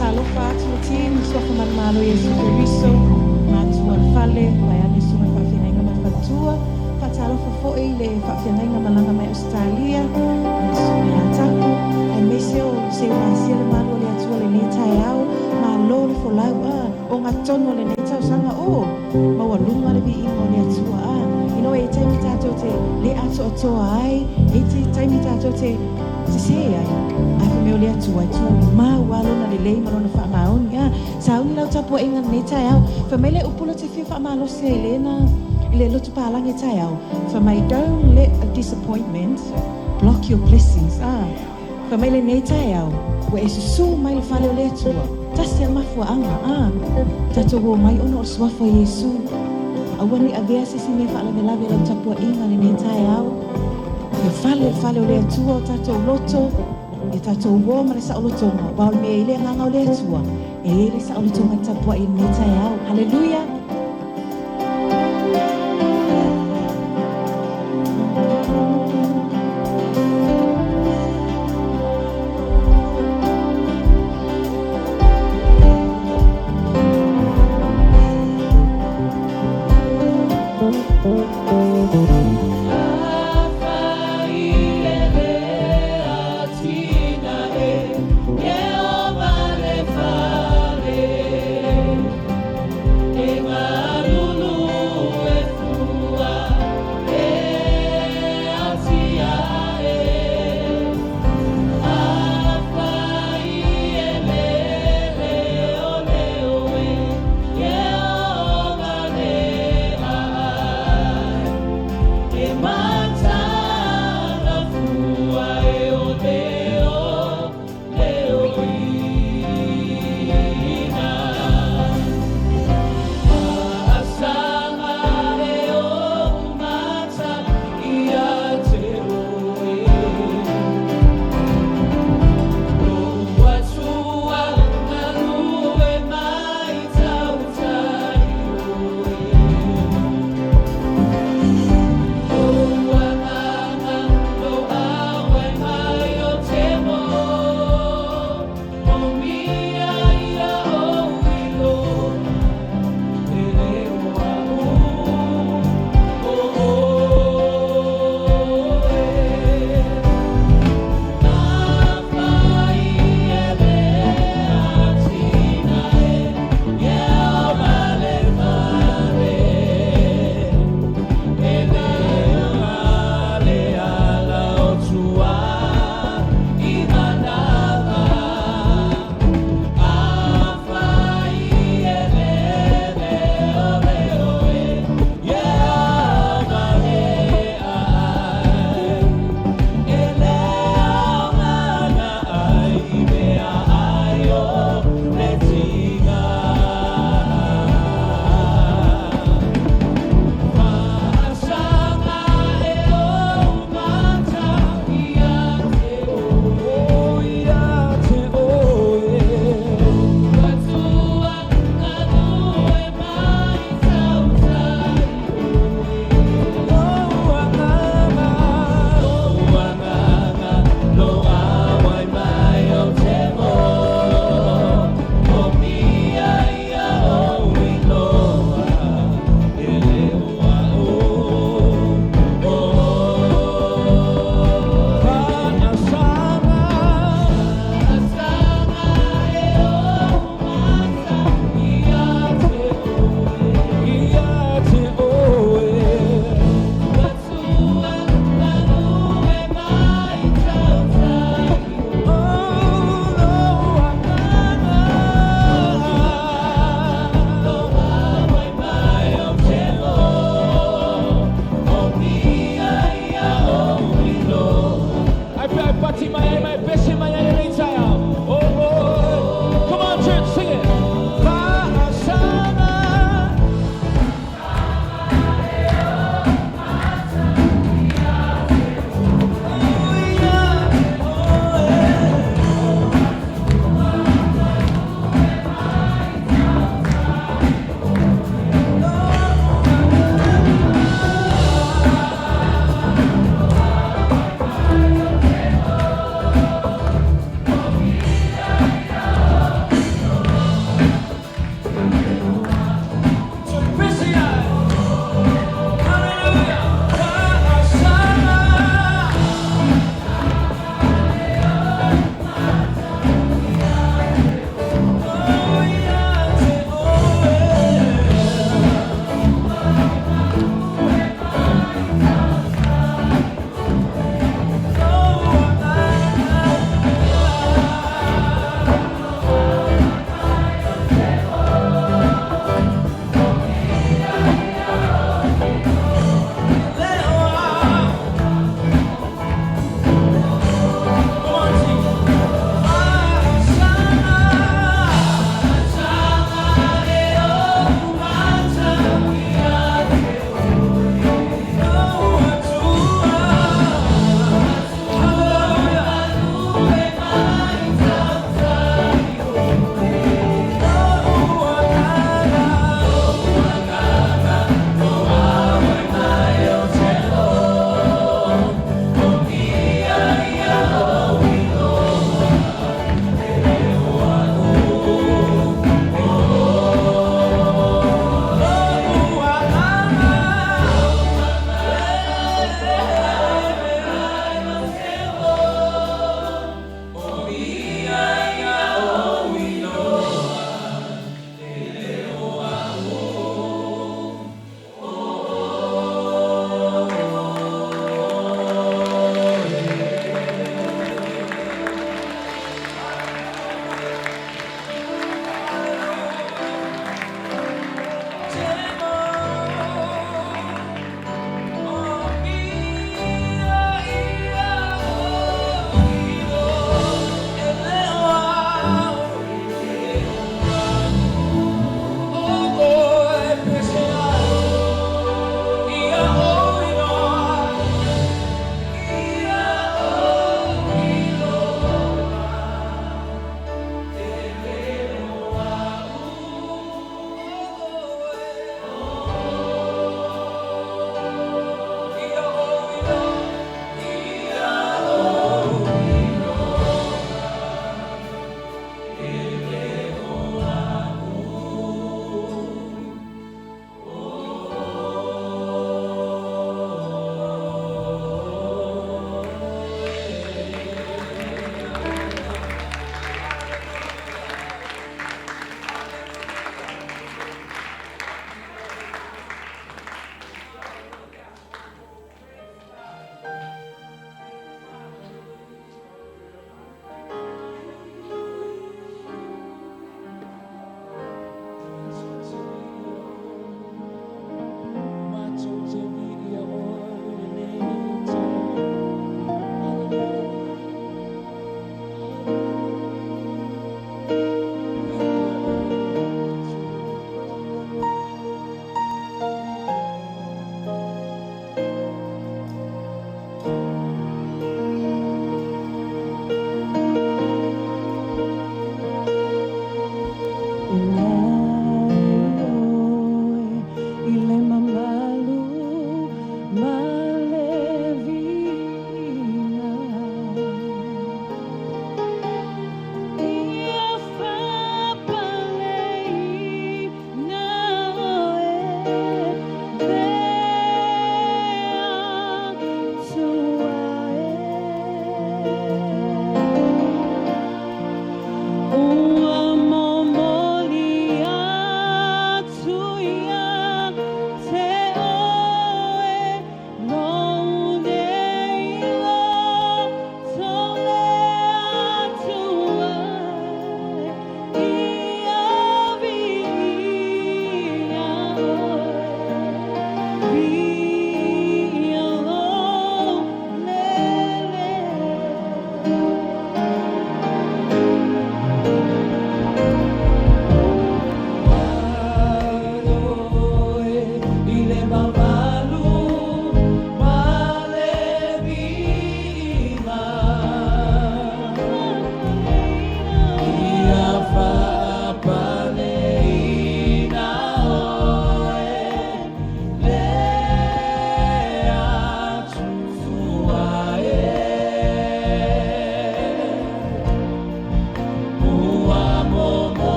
Talofa atu tin sofa marmalo Yesu Keriso matua fale mai ane sunga whawhenga mai whatua patalofa fo'i le whawhenga malanga mai Australia le sunga ataku e meseo se wasia le malo le atua le netai au ma lo le folau o ngā tono le netau sanga o ma walunga le vi ingo le atua ino e taimi tātou te le ato atoa ai e te taimi tātou te se ai ai me ole atua tu ma walo na le lei malona fa maoni sauni lau tapu inga nei tai au fa mele upula te fi fa malo se elena le lotu palange tai au fa mai don't let a disappointment block your blessings fa mele nei tai au we su mai le fale ole atua tasi al mafu anga tato wo mai ono o swafa Yesu awani avea sisi me fa la vela tapu inga nei tai au e fale ole atua tato loto e tatou wo ma le saʻolotoga waole mea i le agaga o le atua e le saʻolotoga i tapuaʻi le nei taeao haleluia Ema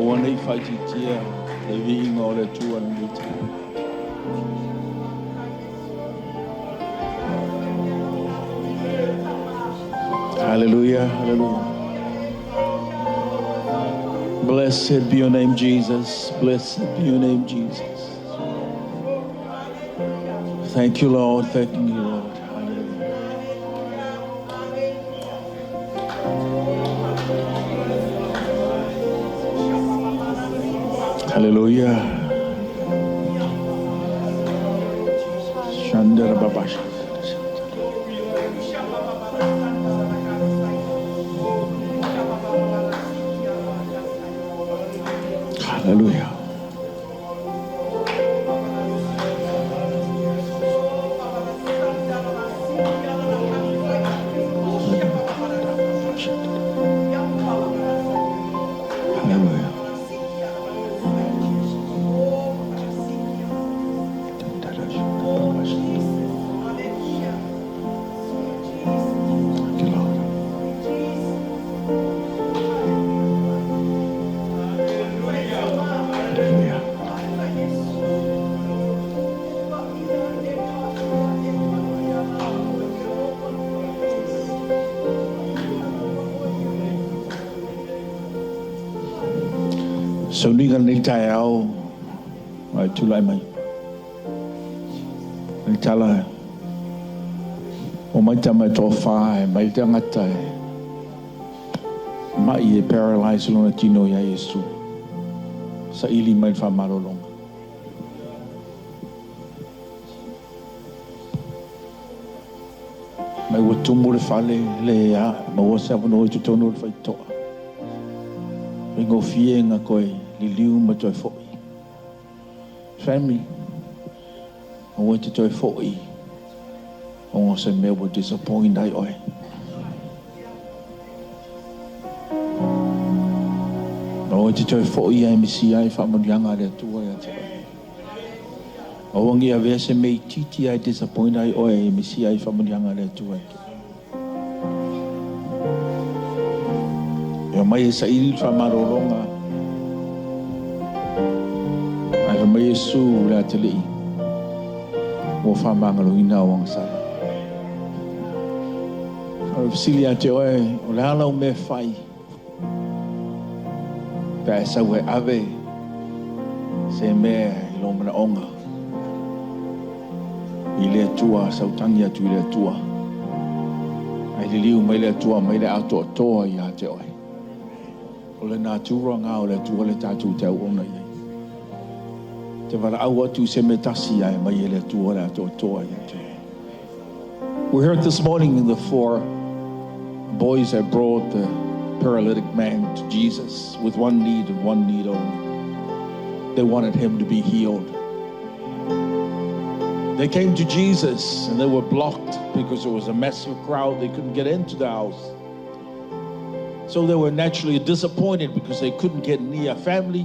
Oana I whaititia, le viinga o le tua na mita. Hallelujah, hallelujah. Blessed be your name, Jesus. Blessed be your name, Jesus. Thank you, Lord. Thank you, Lord. Hallelujah. Shandara Babash. Hallelujah. So ni kan ni tai au ai tu lai mai ni tala o mai tama to fa mai te ngata mai e paralyzed lona tino ya Yesu sa ili mai fa marolong mai wo tumu le fale le ya ma wo sa no tu tono le faito ngo fie nga koe li liu ma toi fo'i. Family, I want to toi fo'i. I want to me wo disappoint ai oi. I want to toi fo'i ai misi ai fa mo yanga le tua ya te. I want to ave se me titi ai disappoint ai oi misi ai fa mo yanga le tua. Ya mai sa il fa marolonga. Ai fa mai Yesu la tele. Mo fa mangalo ina wang sa. Au silia te oe o la la me fai. Pa sa we ave se me lo mana onga. Ile tua sa utangia tu ile tua. Ai liu mai le tua mai le auto toa ya te oe. O le nā tūranga o le tua le tātou te au ona iai. Te wala au atu se me tasi ai mai e le tua le ato toa ia te. We heard this morning the 4 boys that brought the paralytic man to Jesus with one need and one need only. They wanted him to be healed. They came to Jesus and they were blocked because there was a massive crowd. They couldn't get into the house. So they were naturally disappointed because they couldn't get near. Family,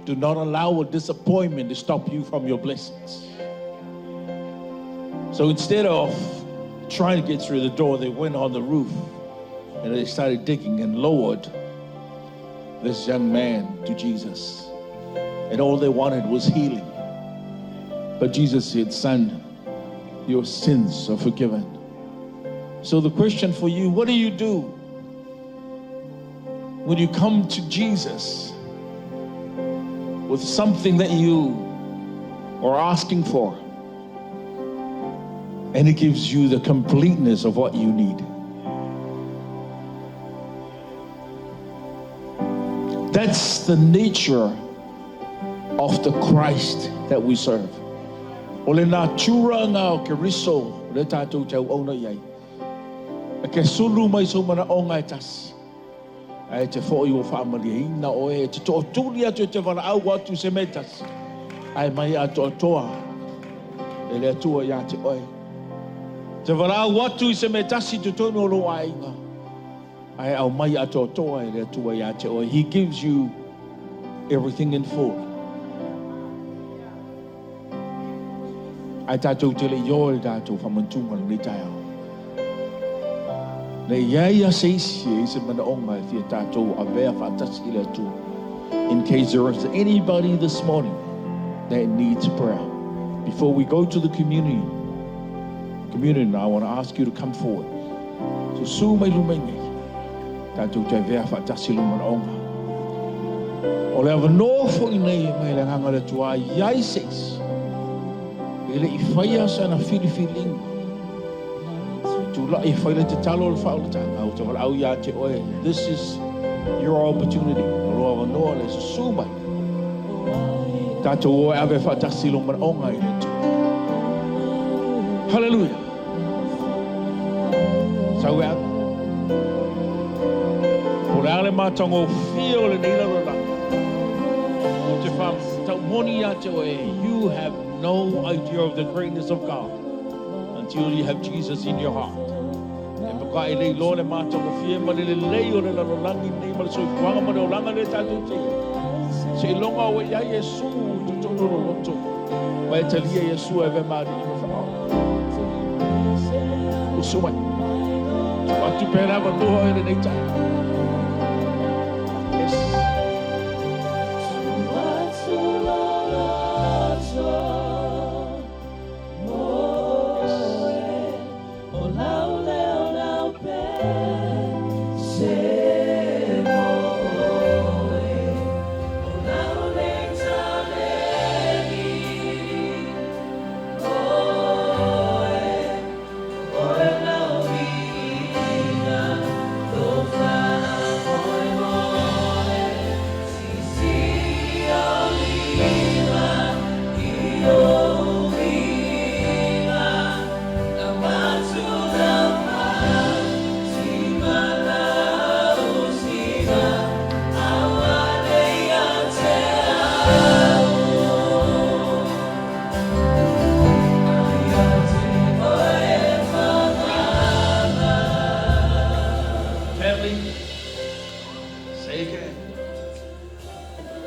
do not allow a disappointment to stop you from your blessings. So instead of trying to get through the door, they went on the roof and they started digging and lowered this young man to Jesus. And all they wanted was healing. But Jesus said, son, your sins are forgiven. So the question for you, what do you do when you come to Jesus with something that you are asking for and he gives you the completeness of what you need? That's the nature of the Christ that we serve. O le nā tūranga o ke riso le tātou tau ona iai. E ke sulu mai so mana o ngai tasi. Ai te fōi o whaamari ina o e te toa tūri atu te wala au atu se me tasi. Ai mai atu atoa. E le atua ia te oe. Te wala au atu se me tasi te tono o loa inga. Ai au mai atu atoa e le atua ia te oe. He gives you everything in full. Ai tātou te le ioi tātou whamantunga ni tai au. Le iai a seisi e se mana onga e fia tātou a vea whatasi le atua. in case there is anybody this morning that needs prayer. Before we go to the community, I want to ask you to come forward. So su mai lumengi, tātou tai vea whaatasi luman onga. O le awa no fo i nei mai le nganga le tua iai seis. Ele I whaia sana whiriwhiringa. Tu la I whaile te talo le whao le tanga. O te wala au ia te oe. This is your opportunity. O lo awa noa le su mai. Tātou oe awe whaatasi luman onga I le tu. Hallelujah. Sau ea. O le ale mātango whia o le neila lo langa. O te wha tau moni a te oe. You have no idea of the greatness of God until you have Jesus in your heart. E maka e lei lo le mātango whia ma le lei o le lalo langi nei ma le soi wanga ma le o langa le tātou te. Se longa o ia Yesu tu tono roto. Wa e talia Yesu e ve maari I me wha. Usumai. Watu pēra wa noa e nei tai. Yes.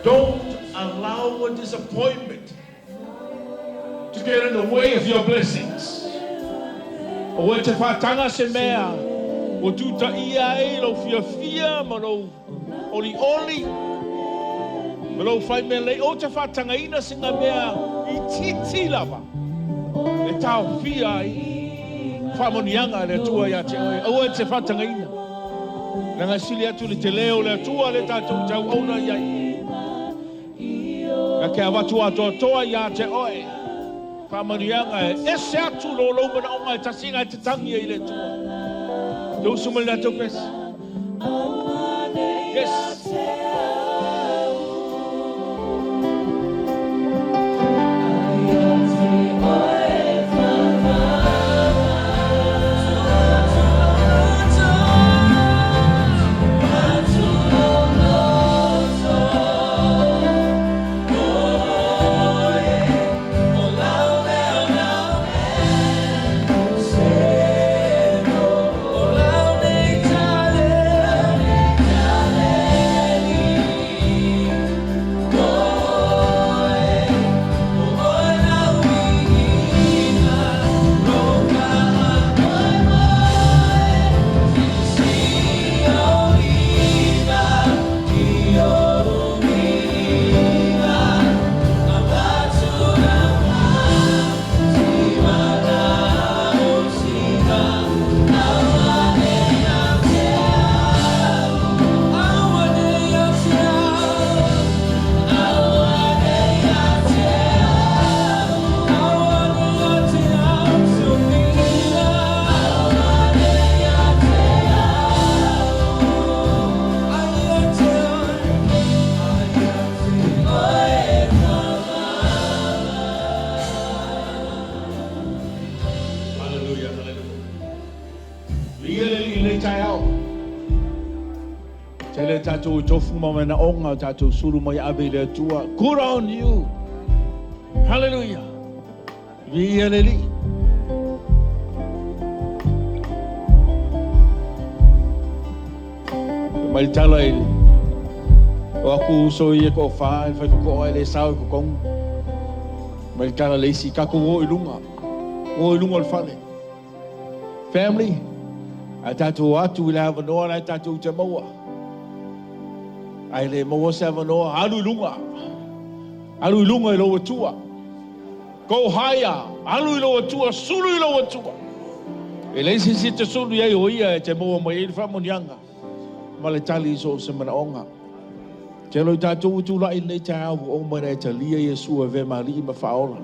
Don't allow a disappointment to get in the way of your blessings. O te whātanga se mea, o tuta ia e lo fia ma lo oli, ma lo whai mea lei, o te whātanga ina singa mea I titi lava. E tau fia I whamonianga le tua ia te oe, o te whātanga ina. Nanga sili atu le te leo le tua le tātou tau auna iai. Ka ke awatu atoa ia te oe. Whamanianga e se atu lo mana o ngai tasinga te tangi I le tua. Tau sumali na tau pes. Yes. Tātou tofu mamana onga tātou suru mai awe le tua. Good on you. Hallelujah. Via le li. Mai tala ele. O aku so ia ko whae, whai ko ai le sao ko kong. Mai tala le si kako o ilunga. O ilunga le whale. Family, a tātou atu ila hawa noa, a tātou te maua. Ai le mo se avanoa, alu lunga. Alu lunga I loa tua. Go higher. Alu I loa tua, sulu I loa tua. E leisi si te sulu iai o ia e te moa mai ili whamonianga. Ma le tali so se mana onga. Te loi tātou utula I nei te au o mana e te lia Iesu e ve mali I ma whaola.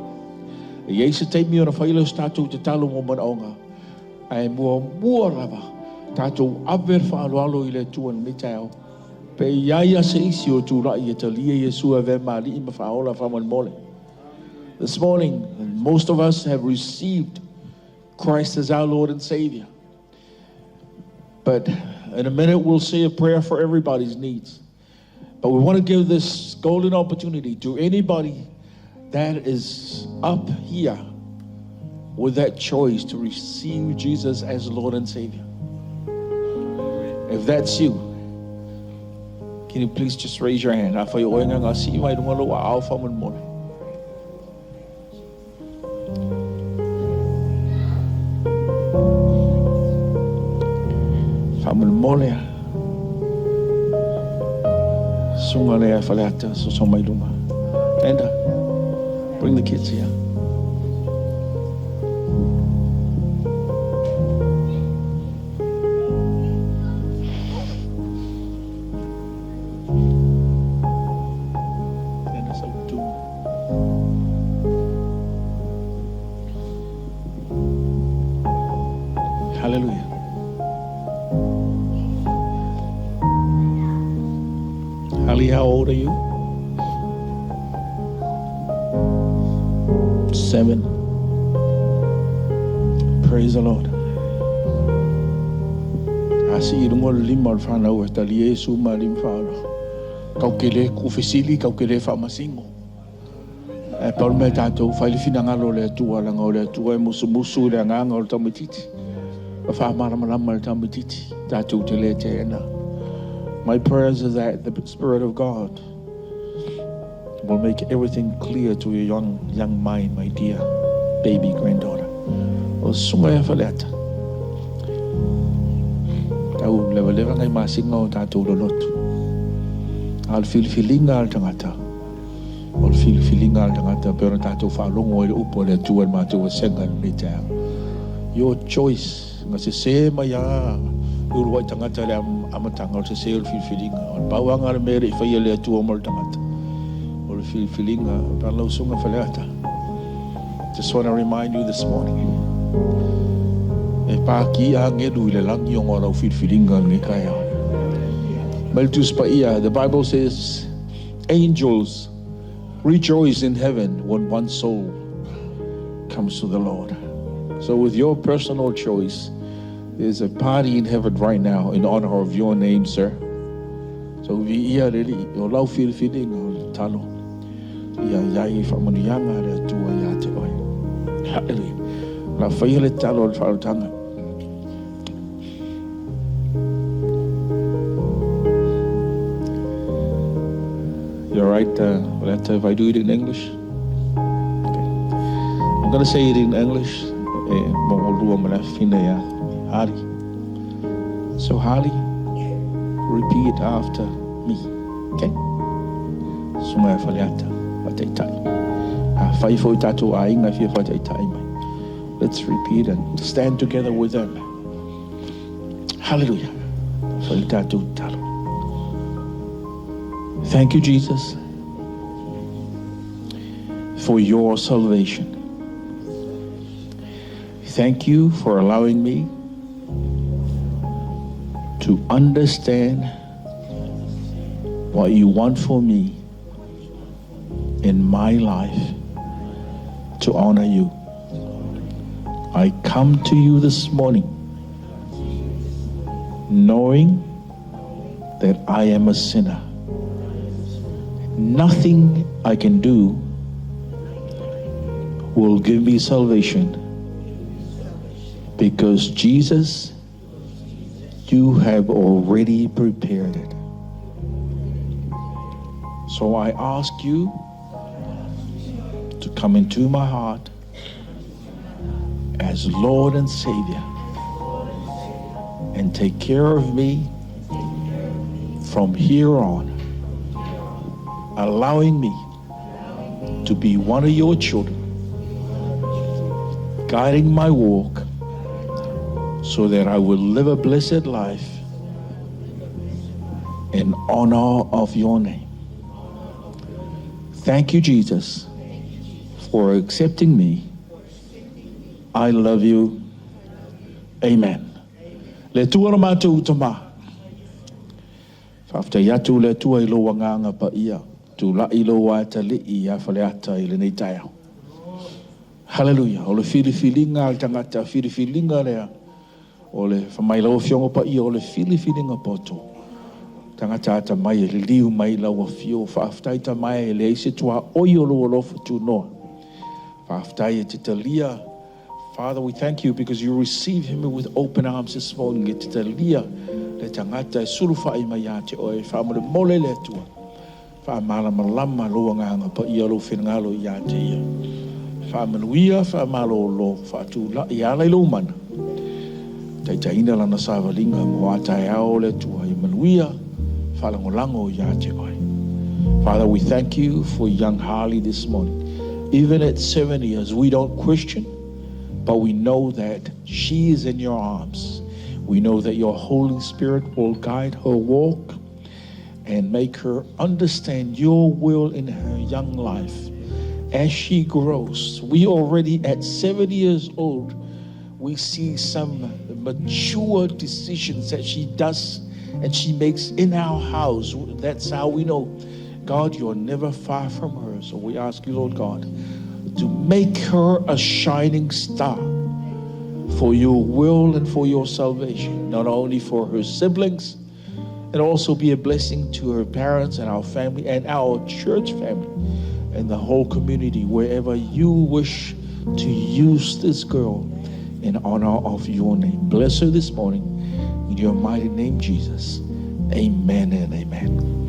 E iei se teimi o na whaila se tātou te talo o mana onga. Ai mua lava. Tātou aver whaaloalo I le tua nei te au. Pe iaia se isi o tula I e te lia Iesu e ve mali I ma whaola whamon mole. This morning, most of us have received Christ as our Lord and Savior. But in a minute, we'll say a prayer for everybody's needs. But we want to give this golden opportunity to anybody that is up here with that choice to receive Jesus as Lord and Savior. If that's you, can you please just raise your hand? Molia Sungalea Falata, so my luma. Enda, bring the kids here. Hallelujah. Ali, how old are you? 7. Praise the Lord. Asi irungo lima fana o tali Yesu marim fala. Kau kele ku fesili kau kele fa masingo. E pa me tato fa le fina ngalo le tua la ngole tua musu musu le nganga o tamititi. Fa mara mara tamititi. Tato te le te na. My prayers is that the Spirit of God will make everything clear to your young mind, my dear baby granddaughter. O sumaya faleta. Tau lewa ngai masinga o tātou lolotu. Al filinga al tangata. Al filinga al tangata pero tātou whalongo e upo le tuan mātou senga ni tau. Your choice. Ngase se maya. Uruai tangata le amatanga o te se ul filinga. O pauanga le mere I whaia le atua mo le tangata. O le filinga, palau sunga whaleata. Just want to remind you this morning. E pāki a ngeru I le langi o ngora o filinga nge kaya. Maltus pa ia, the Bible says, angels rejoice in heaven when one soul comes to the Lord. So with your personal choice, there's a party in heaven right now in honor of your name, sir. So we ia really o lau feeling o talo. Ia iai whamanianga rea tua ia te oi. Hallelujah. La whaia le talo o whaotanga. You're right, Letta, if I do it in English? Okay. I'm going to say it in English. Harry. So Harry, repeat after me. Okay? Sumaya faliata, wataitai. Faifo tatu ainga fia wataitai. Let's repeat and stand together with them. Hallelujah. Falitatu talo. Thank you, Jesus, for your salvation. Thank you for allowing me to understand what you want for me in my life to honor you. I come to you this morning knowing that I am a sinner. Nothing I can do will give me salvation because Jesus, you have already prepared it. So I ask you to come into my heart as Lord and Savior and take care of me from here on. allowing me to be one of your children, guiding my walk so that I will live a blessed life in honor of your name. Thank you, Jesus, for accepting me. I love you. Amen. Le tua na mātou utama. Whaftai atu le tua I loa nganga pa ia. Tu la I loa ta li I a whale ata I le nei taia. Hallelujah. O le whiriwhiringa al tangata whiriwhiringa lea. O le whamailau fiongo pa ia o le whiriwhiringa poto. Tangata ata mai le liu mai lau a fio. Whaftai ta mai le eise tua oi o loa lofa tu noa. Whaftai e te talia. Father, we thank you because you receive him with open arms this morning. Get te lia le tangata e sulufa I mai ate o e whamare mole le tua. Whamala malama loa nganga pa ia lo whenngalo I ate ia. Whamanuia, whamalo lo whatu la I alai lo mana. Tai taina lana sāwalinga mo atai ao le tua I manuia whalangolango I ate oi. Father, we thank you for young Harley this morning. Even at 7 years, we don't question, but we know that she is in your arms. We know that your Holy Spirit will guide her walk and make her understand your will in her young life as she grows. We already at 7 years old, we see some mature decisions that she does and she makes in our house. That's how we know, God, you're never far from her. So we ask you, Lord God, to make her a shining star for your will and for your salvation, not only for her siblings, and also be a blessing to her parents and our family and our church family and the whole community, wherever you wish to use this girl in honor of your name. Bless her this morning in your mighty name, Jesus. Amen and amen.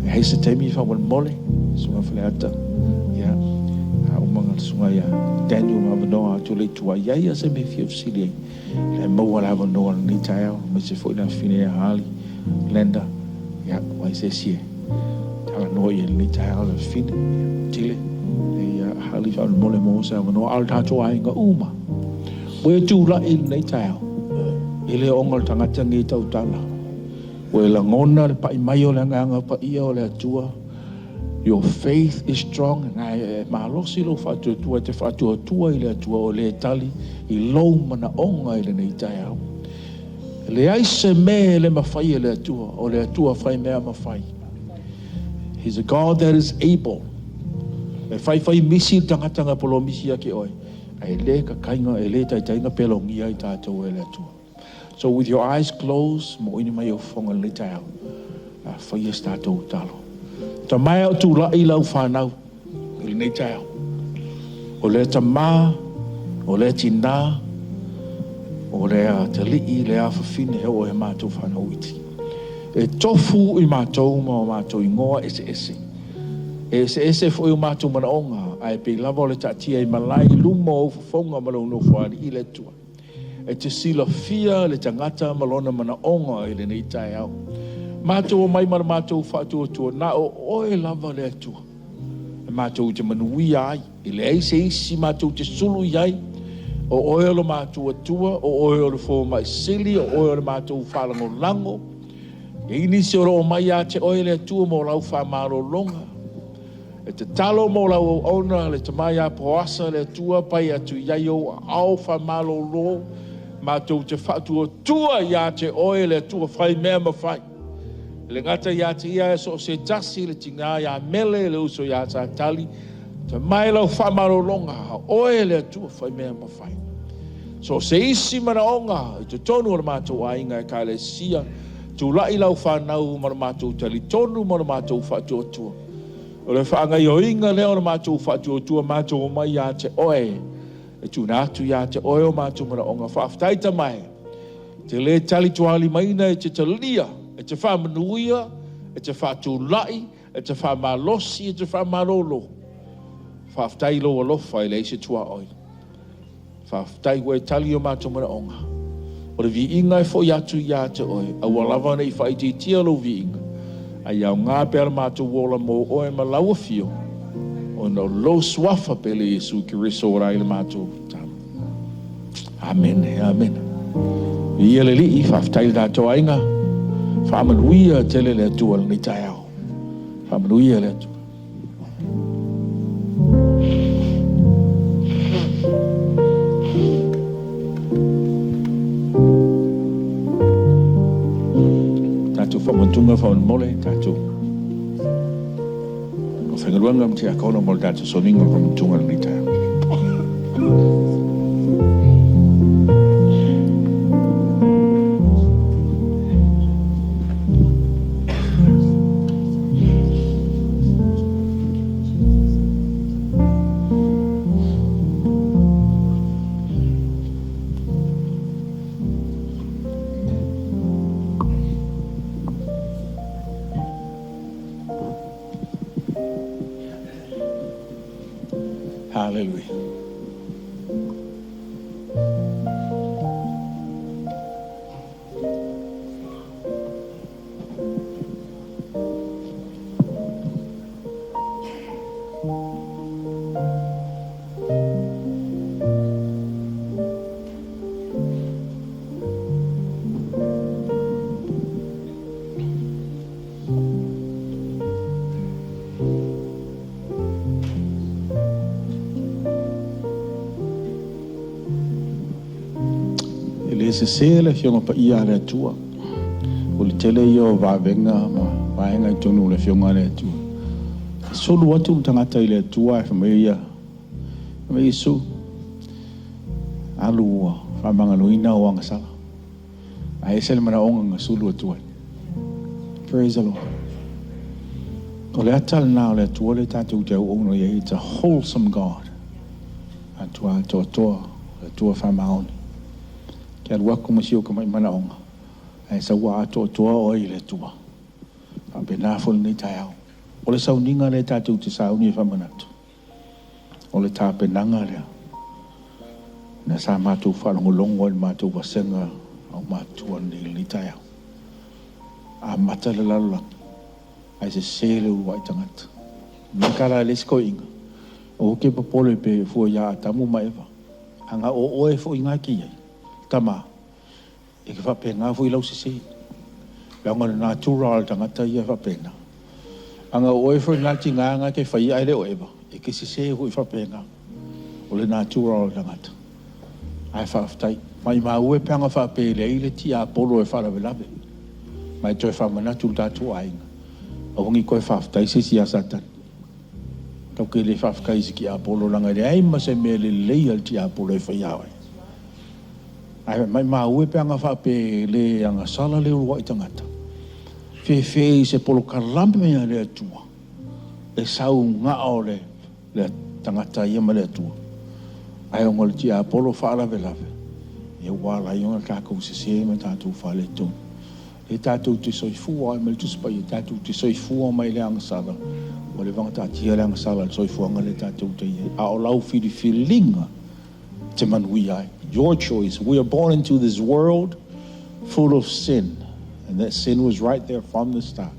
Heisa temi fa wan mole sunga fleata ya umanga sunga ya Daniel mavanoa to le tua ya se me fi ofsili le mo wala no ni tayo me se foi na fine hali lenda ya wa se sie tala no ye ni tayo le fine tile ya hali fa mole mo sa no alta to ai nga uma we tu la il ni tayo ile ongol tangata ngi tau tala we la ngona le pa mai o le nganga pa ia o le atua. Your faith is strong and I malosi lo fatu tua te fatu tua I le atua o le tali I lo mana onga I le nei taia. Le aise me le mawhai le atua o le atua whai mea mawhai. He's a God that is able. E whai misi tangatanga polo misi ake oi. Ai le ka kainga e le taitainga pelongi ai tātou e le atua. So with your eyes closed, mo ini mai o whonga le tau. Whai es tātou talo. Ta mai au tū la I lau whanau. I nei tau. O le ta mā, o le tina, o le a te lii, le a whawhine he o he mātou whanau iti. E tofu I mātou ma o mātou I ngoa ese ese. Ese ese fo I mātou mana onga. Ai pe lava o le tatia I malai luma o whonga malau no whani I le tua. E te sila fia le tangata malona mana onga I le nei tai au. Mātou o mai mara mātou whātua tua, na o oe lava le atua. E mātou te manui ai, I le eise isi mātou te sulu iai, o oe lo mātou atua, o oe o le fō mai sili, o oe o le mātou whalango lango. E inisi o mai a te oe le atua mo lau whamaro longa. E te talo mo lau o ona le te mai a poasa le atua, pai atu iai o au whamaro lo, mātou te whātua tua ia te oe le atua whai mea mawhai. Le ngata ia te ia so se tasi le tinga ia mele le uso ia ta tali te mai lau whamaro longa oe le atua whai mea mawhai. So se isi mana onga I te tonu o mātou a inga e ka le sia tu lai lau whanau mana mātou tali tonu mana mātou whatua tua. O le whaangai o inga leo na mātou whatua tua mātou o mai ia te oe e tu nātu ia te oe o mātou mana onga whaaftaita mai te le tali tuali maina e te talia e te whamanuia, e te whatulai, e te whamalosi, e te whamarolo. Whaftai loa lofa I leise tua oi. Whaftai ue tali o mātou mana onga. O le vi inga e fo atu ia te oi, a walawa nei whai te tia lo vi inga. Ai au ngā pēra mātou wola mō oe ma laua fio. O no lo swafa pele Yesu Kiriso rai le mātou. Amen, amen. Ia le li i whaftai tātou ainga. Whamanuia tele le atua ni tai au. Whamanuia le atua. Tātou whamantunga whamanmole tātou. O whengaruanga mti a kauna mole tātou soninga whamantunga ni tai au. Hallelujah. Se sele fionga pa ia le atua. O le tele ia o vavenga ma vaenga i tonu le fionga le atua. Solu atu tangata i le atua e whameia. Whamei Isu. Alu whamanga luina o anga sala. A esele mana onga nga sulu atua. Praise the Lord. O le atal na o le atua le tātou te au ono ia. It's a wholesome God. Atua toa le atua whamaoni. Kia rua kuma sio ka mai mana onga. Ai sa ua ato toa o i le tua. A benafol ni tai au. O le sauninga le tātou te sauni e whamanatu. O le tā penanga lea. Na sa mātou whanongolongo ni mātou wasenga au mātua ni tai au. A mata le lalulangi. Ai se sele ua i tangata. Nikala lesko inga. O ke papole pe fua ia atamu maeva. Anga o oe fo inga ki iei. Tama, e ke whapena fui lau sisi. Leonga na natural tangata ia whapena. Anga oe fui ngati nganga ke whai aile oeba. E ke sisi hui whapena. O le natural tangata. Ai whaftai. Mai ue peanga whapele i le ti a polo e wharawe lawe. Mai toi whamanatu tatu ainga. A hongi koe whaftai sisi a satan. Tau ke le whafkai siki a polo langa le aima se me le leia ti a polo e whai awe. Ai mai ue peanga whape le anga sala le urua i tangata. Whewhei se polo karamea le atua. E sau ngā o le tangata ia ma le atua. Ai onga le ti a polo whaarawe lawe. E wala i onga kākou se se me tātou whale tonu. E tātou te soifua ai me le tuspai. E tātou te soifua mai le anga sala. O le vangata tia le anga sala le soifua anga le tātou te ie. A o lau whiri whilinga te manui ai. Your choice. We are born into this world full of sin. And that sin was right there from the start.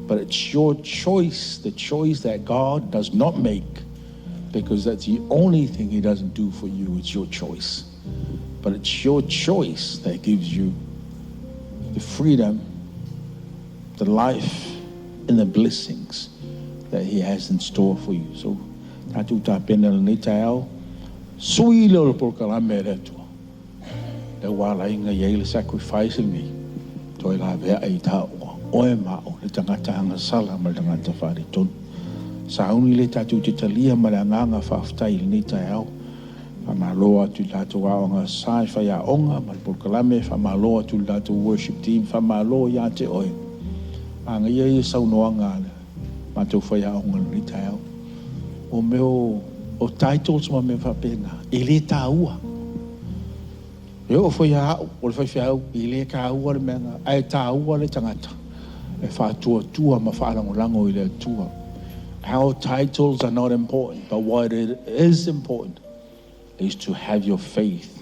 But it's your choice, the choice that God does not make, because that's the only thing He doesn't do for you. It's your choice. But it's your choice that gives you the freedom, the life, and the blessings that He has in store for you. So, tatu ta pena le tai au. Sui leo por kalame le tua. Le wala inga ye le sacrifice ni. Toi la vea ai ta oe mao le tangata hanga sala ma le tangata whare tonu. Sa uni le tatu te talia ma le anganga whaftai le ni tai au. Whamaloa tu latu waonga sai whaya onga ma le por kalame. Whamaloa tu latu worship team. Whamaloa ya te oe. Anga ye saunoanga le. Ma tu whaya onga le ni tai au. O meo o titles ma me whapena, e le tā ua. E o whai hau, o le whai whiau, e le kā ua le menga, ai tā ua le tangata. E whātua tua ma whaarangorango i le tua. Our titles are not important, but what it is important is to have your faith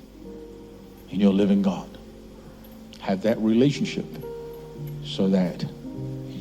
in your living God. Have that relationship so that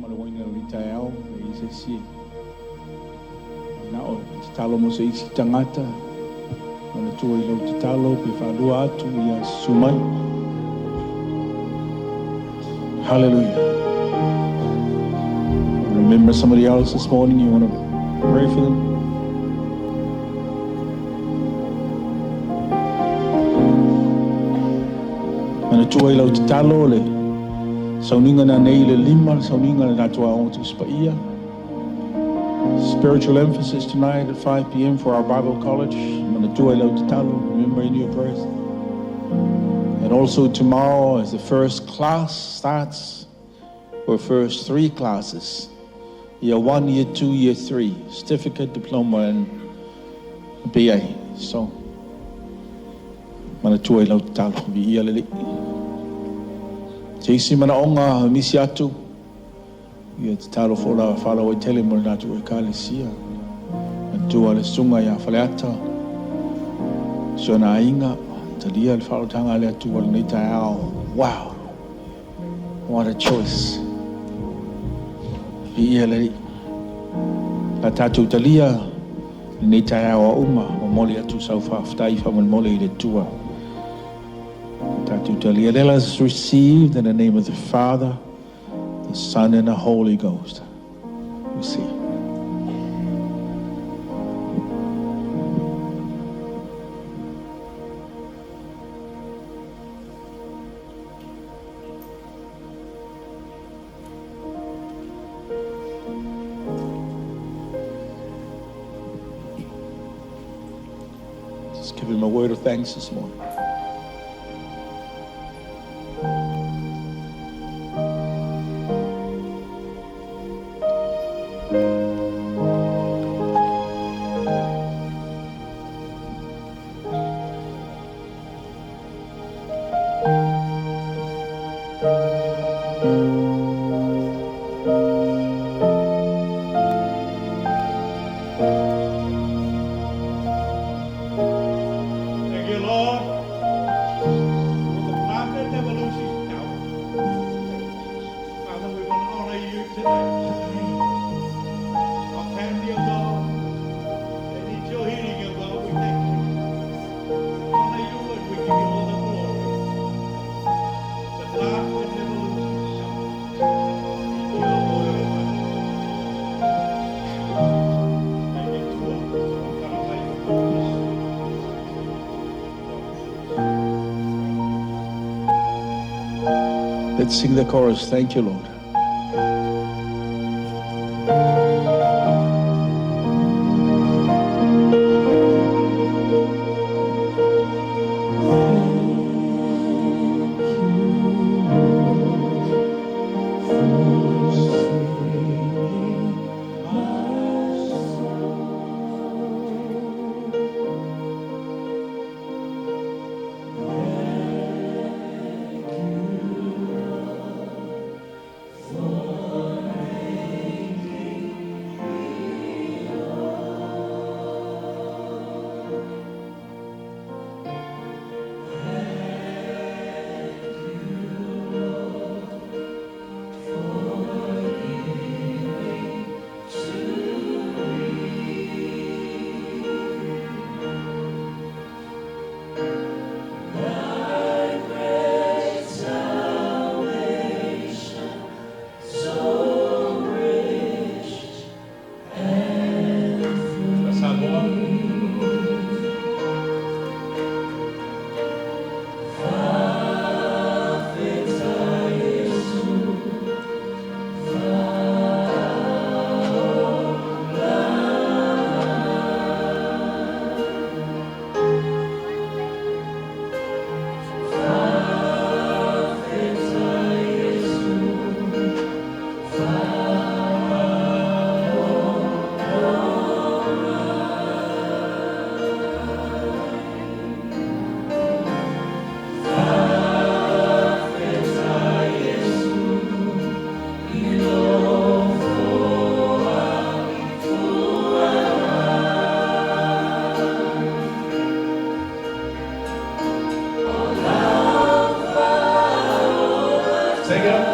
malawaina o itai au, e se si. Na o te talo mo se isi tangata, mana tua i lau te talo, pe whaadua atu i a sumai. Hallelujah. Remember somebody else this morning, you want to pray for them? Mana tua i lau te talo le, sauninga na nei le lima, sauninga na natua o tu spaia. Spiritual emphasis tonight at 5 p.m. for our Bible college. Remember in your prayers. And also tomorrow as the first class starts, or first 3 classes. Year 1, Year 2, Year 3. Certificate, diploma, and BA. So, manatua ilau te talo, vi ia leli. Teisi mana onga misi atu. Ia te talo fola whala o tele mo natu e kale sia. Tua le sunga ia whaleata. So na inga, te lia le whalotanga le atua le nita ao. Wow! What a choice. Ia le la tatu te lia le nita ao a uma. O moli atu sau whaftai whaman moli le tua. Tatu te lia. Let us receive in the name of the Father, the Son, and the Holy Ghost. We see. Just give him a word of thanks this morning. Let's sing the chorus. Thank you, Lord. Take it up.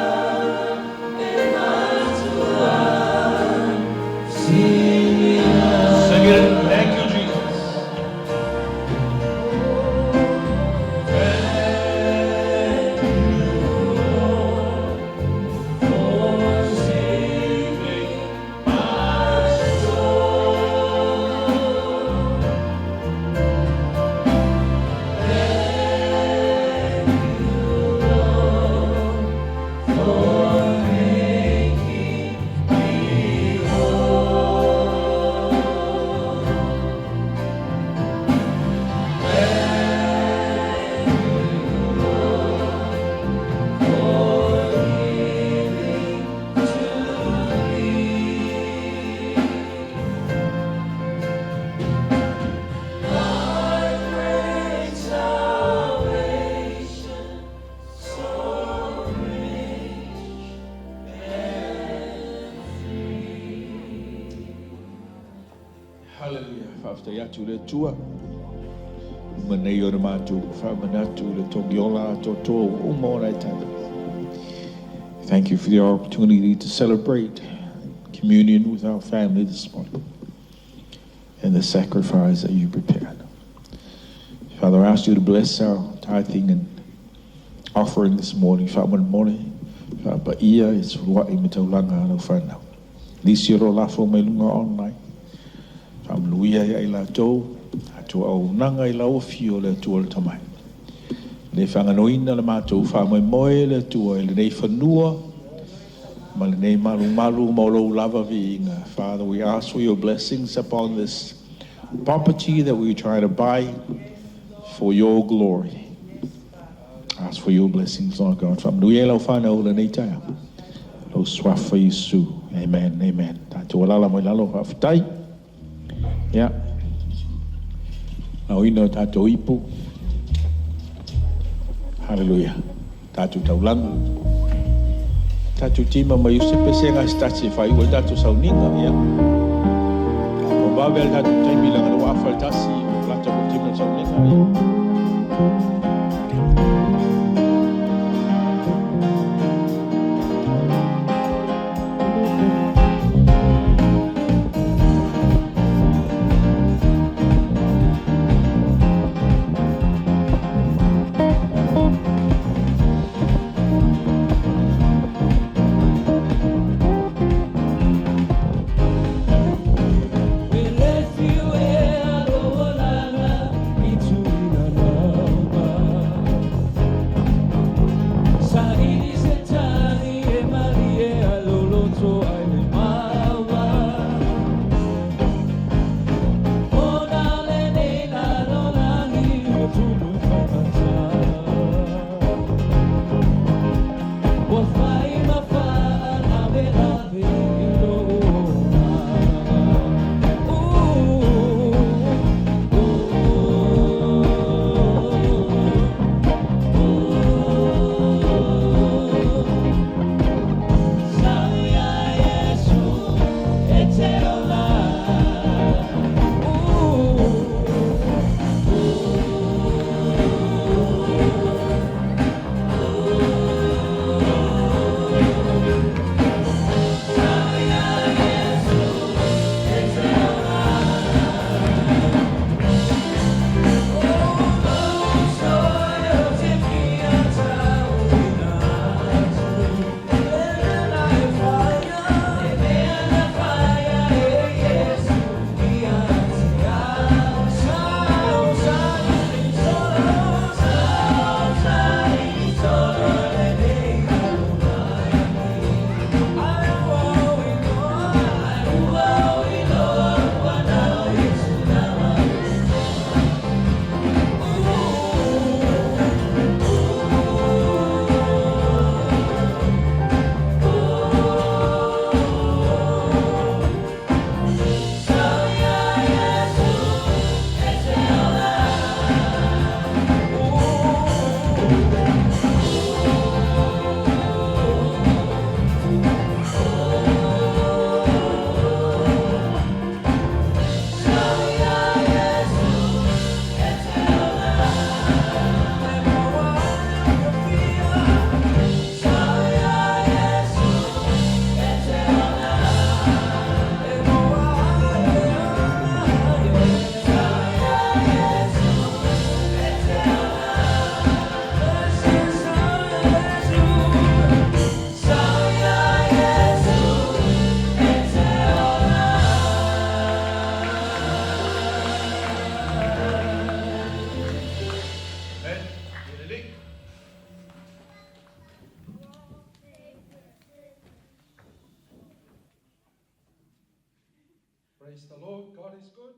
whaftai atu le tua. Manei o na mātou, whamanatu le tongi ola to tō umora e tata. Thank you for the opportunity to celebrate communion with our family this morning and the sacrifice that you prepared. Father, I ask you to bless our tithing and offering this morning. Father, morning, Father, ia is what I mitaulanga no whanau. Lisi ro lafo mai lunga online. Father, luia ia ila tō, atua au nanga ila ofi o le tua le tamai. Le whanganoina le mātou, Father, moe le tua, le nei whanua, ma le nei malu malu maulo lava viinga. Father, we ask for your blessings upon this property that we try to buy for your glory. Ask for your blessings, Lord God. From Nuela Fano, Lanita, Lo Swafa Yesu. Amen, amen. Tatuala Molalo of Tai. Yeah. Now we know Tatu Ipu. Hallelujah. Tatu Taulang. Tatu Tima Mayusipe Senga Stati Fai, or Tatu Sauninga, yeah. Babel Tatu Taimila and Wafal Tasi, Plata Tima Sauninga, yeah. Praise the Lord. God is good.